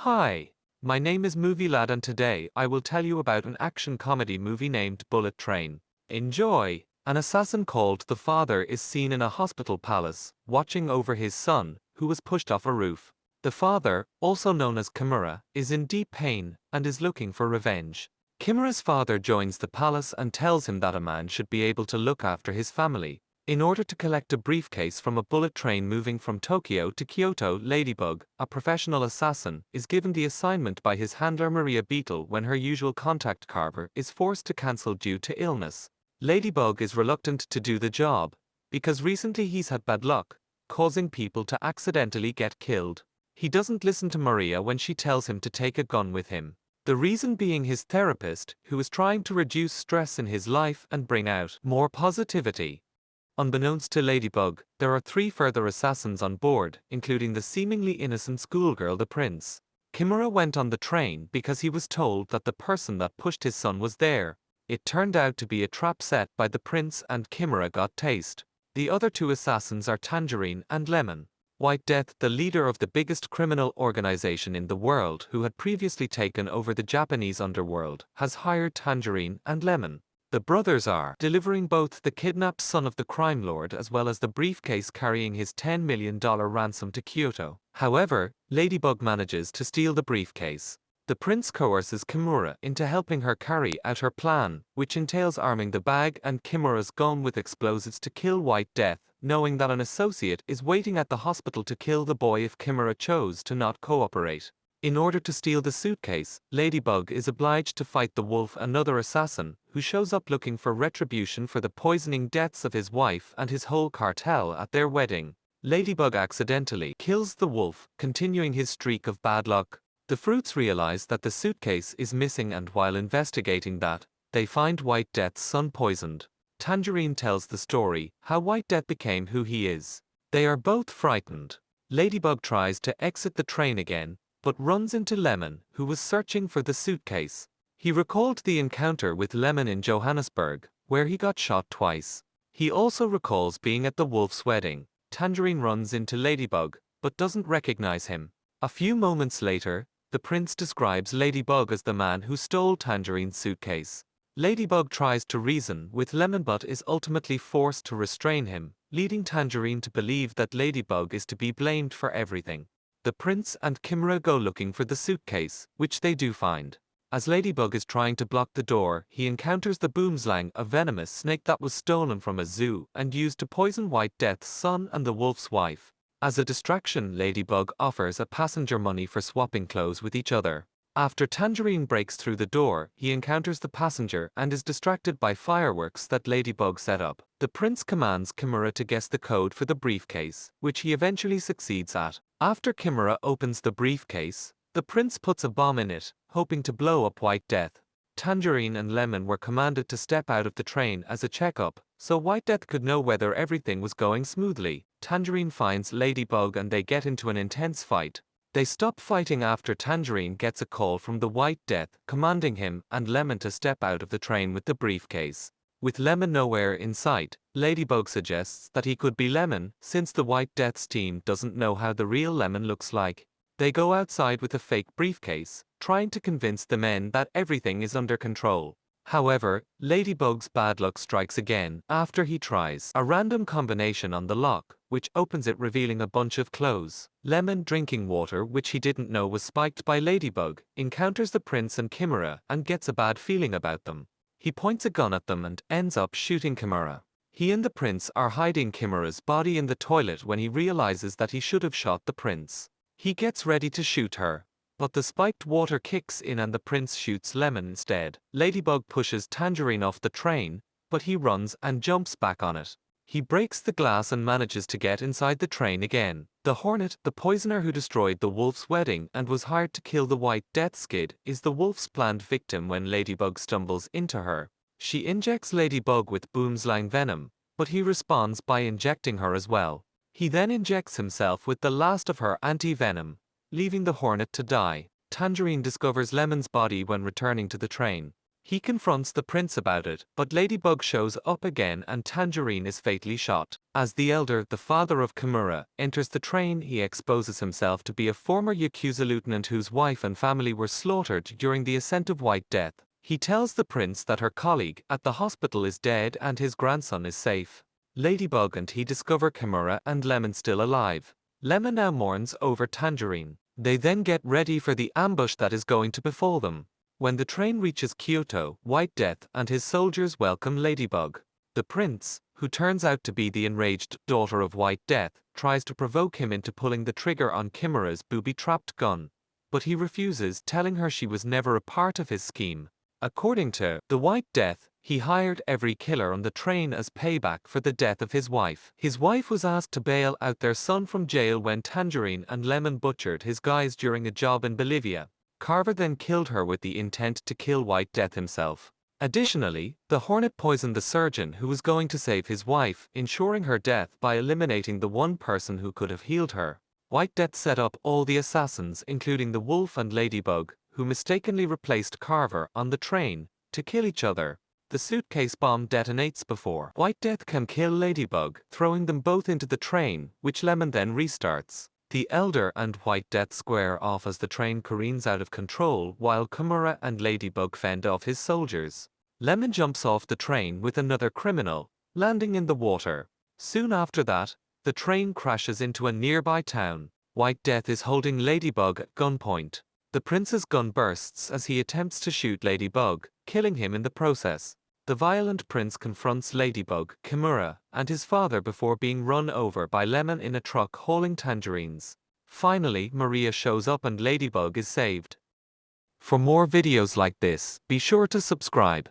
Hi, my name is Movie Lad and today I will tell you about an action comedy movie named Bullet Train. Enjoy! An assassin called the Father is seen in a hospital palace, watching over his son, who was pushed off a roof. The father, also known as Kimura, is in deep pain and is looking for revenge. Kimura's father joins the palace and tells him that a man should be able to look after his family. In order to collect a briefcase from a bullet train moving from Tokyo to Kyoto, Ladybug, a professional assassin, is given the assignment by his handler Maria Beetle when her usual contact carver is forced to cancel due to illness. Ladybug is reluctant to do the job, because recently he's had bad luck, causing people to accidentally get killed. He doesn't listen to Maria when she tells him to take a gun with him. The reason being his therapist, who is trying to reduce stress in his life and bring out more positivity. Unbeknownst to Ladybug, there are 3 further assassins on board, including the seemingly innocent schoolgirl the prince. Kimura went on the train because he was told that the person that pushed his son was there. It turned out to be a trap set by the prince and Kimura got tased. The other 2 assassins are Tangerine and Lemon. White Death, the leader of the biggest criminal organization in the world who had previously taken over the Japanese underworld, has hired Tangerine and Lemon. The brothers are delivering both the kidnapped son of the crime lord as well as the briefcase carrying his $10 million ransom to Kyoto. However, Ladybug manages to steal the briefcase. The prince coerces Kimura into helping her carry out her plan, which entails arming the bag and Kimura's gun with explosives to kill White Death, knowing that an associate is waiting at the hospital to kill the boy if Kimura chose to not cooperate. In order to steal the suitcase, Ladybug is obliged to fight the wolf, another assassin, who shows up looking for retribution for the poisoning deaths of his wife and his whole cartel at their wedding. Ladybug accidentally kills the wolf, continuing his streak of bad luck. The Fruits realize that the suitcase is missing and while investigating that, they find White Death's son poisoned. Tangerine tells the story, how White Death became who he is. They are both frightened. Ladybug tries to exit the train again, but runs into Lemon, who was searching for the suitcase. He recalled the encounter with Lemon in Johannesburg, where he got shot twice. He also recalls being at the wolf's wedding. Tangerine runs into Ladybug, but doesn't recognize him. A few moments later, the prince describes Ladybug as the man who stole Tangerine's suitcase. Ladybug tries to reason with Lemon but is ultimately forced to restrain him, leading Tangerine to believe that Ladybug is to be blamed for everything. The prince and Kimura go looking for the suitcase, which they do find. As Ladybug is trying to block the door, he encounters the boomslang, a venomous snake that was stolen from a zoo and used to poison White Death's son and the wolf's wife. As a distraction, Ladybug offers a passenger money for swapping clothes with each other. After Tangerine breaks through the door, he encounters the passenger and is distracted by fireworks that Ladybug set up. The prince commands Kimura to guess the code for the briefcase, which he eventually succeeds at. After Kimura opens the briefcase, the prince puts a bomb in it, hoping to blow up White Death. Tangerine and Lemon were commanded to step out of the train as a checkup, so White Death could know whether everything was going smoothly. Tangerine finds Ladybug and they get into an intense fight. They stop fighting after Tangerine gets a call from the White Death, commanding him and Lemon to step out of the train with the briefcase. With Lemon nowhere in sight, Ladybug suggests that he could be Lemon, since the White Death's team doesn't know how the real Lemon looks like. They go outside with a fake briefcase, trying to convince the men that everything is under control. However, Ladybug's bad luck strikes again after he tries a random combination on the lock, which opens it revealing a bunch of clothes. Lemon, drinking water which he didn't know was spiked by Ladybug, encounters the prince and Kimura and gets a bad feeling about them. He points a gun at them and ends up shooting Kimura. He and the prince are hiding Kimura's body in the toilet when he realizes that he should have shot the prince. He gets ready to shoot her, but the spiked water kicks in and the prince shoots Lemon instead. Ladybug pushes Tangerine off the train, but he runs and jumps back on it. He breaks the glass and manages to get inside the train again. The Hornet, the poisoner who destroyed the wolf's wedding and was hired to kill the White Death Skid, is the wolf's planned victim when Ladybug stumbles into her. She injects Ladybug with boomslang venom, but he responds by injecting her as well. He then injects himself with the last of her anti-venom, leaving the Hornet to die. Tangerine discovers Lemon's body when returning to the train. He confronts the prince about it, but Ladybug shows up again and Tangerine is fatally shot. As the elder, the father of Kimura, enters the train, he exposes himself to be a former Yakuza lieutenant whose wife and family were slaughtered during the ascent of White Death. He tells the prince that her colleague at the hospital is dead and his grandson is safe. Ladybug and he discover Kimura and Lemon still alive. Lemon now mourns over Tangerine. They then get ready for the ambush that is going to befall them. When the train reaches Kyoto, White Death and his soldiers welcome Ladybug. The prince, who turns out to be the enraged daughter of White Death, tries to provoke him into pulling the trigger on Kimura's booby-trapped gun. But he refuses, telling her she was never a part of his scheme. According to the White Death, he hired every killer on the train as payback for the death of his wife. His wife was asked to bail out their son from jail when Tangerine and Lemon butchered his guys during a job in Bolivia. Carver then killed her with the intent to kill White Death himself. Additionally, the Hornet poisoned the surgeon who was going to save his wife, ensuring her death by eliminating the one person who could have healed her. White Death set up all the assassins, including the Wolf and Ladybug, who mistakenly replaced Carver on the train, to kill each other. The suitcase bomb detonates before White Death can kill Ladybug, throwing them both into the train, which Lemon then restarts. The Elder and White Death square off as the train careens out of control while Kimura and Ladybug fend off his soldiers. Lemon jumps off the train with another criminal, landing in the water. Soon after that, the train crashes into a nearby town. White Death is holding Ladybug at gunpoint. The prince's gun bursts as he attempts to shoot Ladybug, killing him in the process. The violent prince confronts Ladybug, Kimura, and his father before being run over by Lemon in a truck hauling tangerines. Finally, Maria shows up and Ladybug is saved. For more videos like this, be sure to subscribe.